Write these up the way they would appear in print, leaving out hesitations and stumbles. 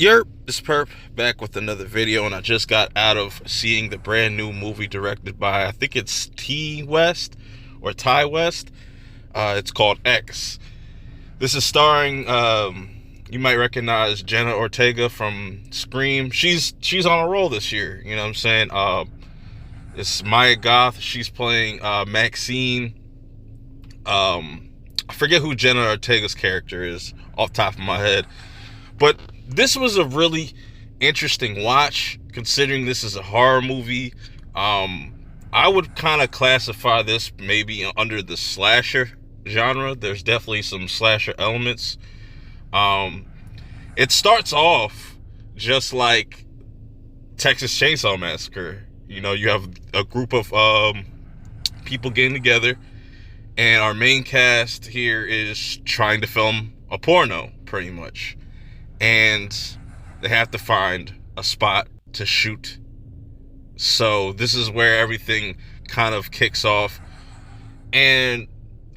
Yerp, it's Perp back with another video, and I just got out of seeing the brand new movie directed by, I think it's T West or Ty West. It's called X. This is starring, you might recognize Jenna Ortega from Scream. She's on a roll this year, you know what I'm saying? It's Maya Goth. She's playing Maxine. I forget who Jenna Ortega's character is off the top of my head, but this was a really interesting watch, considering this is a horror movie. I would kind of classify this maybe under the slasher genre. There's definitely some slasher elements. It starts off just like Texas Chainsaw Massacre. You know, you have a group of people getting together, and our main cast here is trying to film a porno, pretty much. And they have to find a spot to shoot. So this is where everything kind of kicks off. And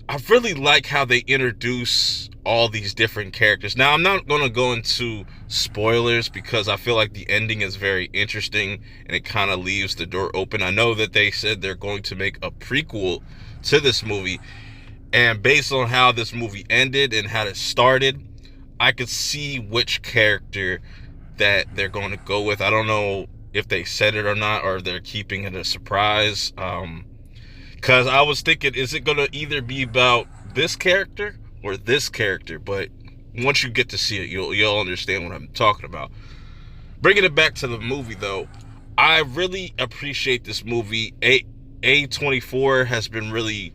I really like how they introduce all these different characters. Now, I'm not going to go into spoilers because I feel like the ending is very interesting and it kind of leaves the door open. I know that they said they're going to make a prequel to this movie. And based on how this movie ended and how it started, I could see which character that they're going to go with. I don't know if they said it or not, or they're keeping it a surprise. Because I was thinking, is it going to either be about this character or this character? But once you get to see it, you'll understand what I'm talking about. Bringing it back to the movie, though, I really appreciate this movie. A24 has been really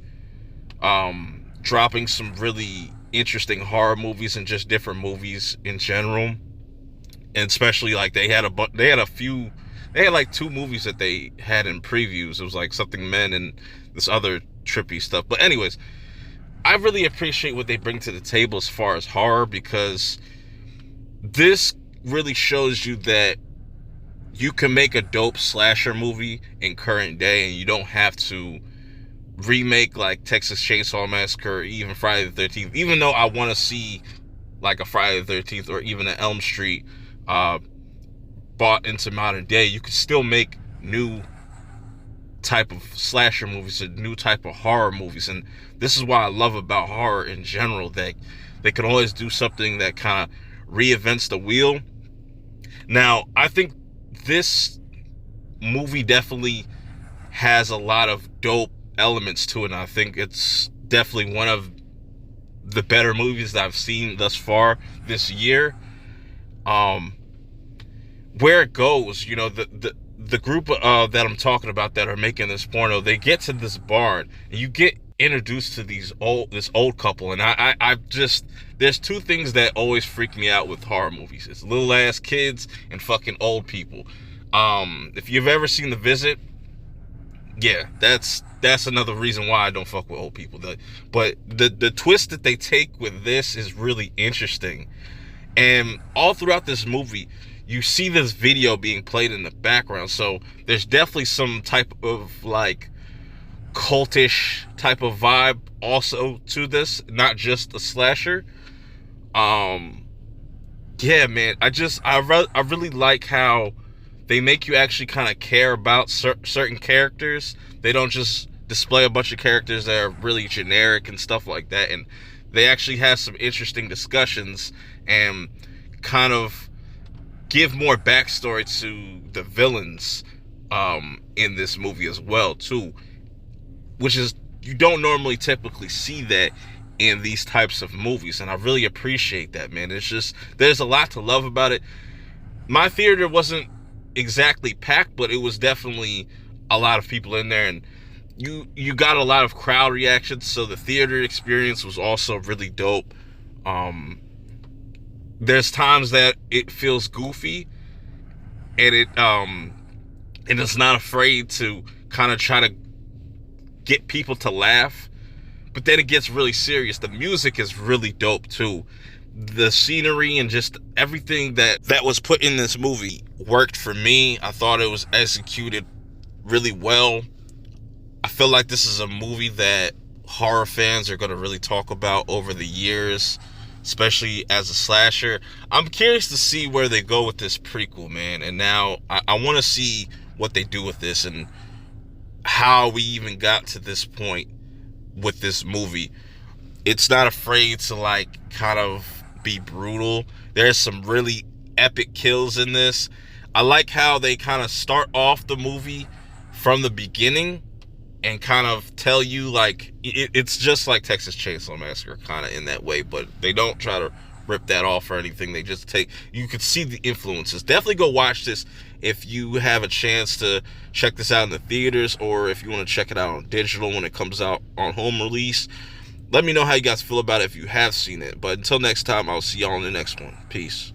dropping some really interesting horror movies and just different movies in general, and especially like they had like two movies that they had in previews. It was like Something Men and this other trippy stuff. But anyways, I really appreciate what they bring to the table as far as horror, because this really shows you that you can make a dope slasher movie in current day, and you don't have to remake like Texas Chainsaw Massacre or even Friday the 13th. Even though I want to see like a Friday the 13th or even an Elm Street brought into modern day, you can still make new type of slasher movies, a new type of horror movies. And this is what I love about horror in general, that they can always do something that kind of reinvents the wheel. Now, I think this movie definitely has a lot of dope elements to it, and I think it's definitely one of the better movies that I've seen thus far this year. Where it goes, you know, the group that I'm talking about that are making this porno, they get to this barn and you get introduced to this old couple, and I just, there's two things that always freak me out with horror movies. It's little ass kids and fucking old people. If you've ever seen The Visit, yeah, that's another reason why I don't fuck with old people. But the twist that they take with this is really interesting. And all throughout this movie, you see this video being played in the background. So there's definitely some type of like cultish type of vibe also to this, not just a slasher. Yeah, man, I really like how they make you actually kind of care about certain characters. They don't just display a bunch of characters that are really generic and stuff like that. And they actually have some interesting discussions and kind of give more backstory to the villains in this movie as well, too. Which is, you don't normally typically see that in these types of movies. And I really appreciate that, man. It's just, there's a lot to love about it. My theater wasn't exactly packed, but it was definitely a lot of people in there, and you got a lot of crowd reactions, so the theater experience was also really dope. There's times that it feels goofy, and it's not afraid to kind of try to get people to laugh, but then it gets really serious. The music is really dope too. The scenery and just everything that was put in this movie worked for me. I thought it was executed really well. I feel like this is a movie that horror fans are going to really talk about over the years. especially as a slasher. I'm curious to see where they go with this prequel, man. And now I want to see what they do with this and how we even got to this point with this movie. It's not afraid to like kind of be brutal. There's some really epic kills in this. I like how they kind of start off the movie from the beginning and kind of tell you like it's just like Texas Chainsaw Massacre kind of in that way, but they don't try to rip that off or anything. They just take, you could see the influences. Definitely go watch this if you have a chance to check this out in the theaters, or if you want to check it out on digital when it comes out on home release. Let me know how you guys feel about it if you have seen it. But until next time, I'll see y'all in the next one. Peace.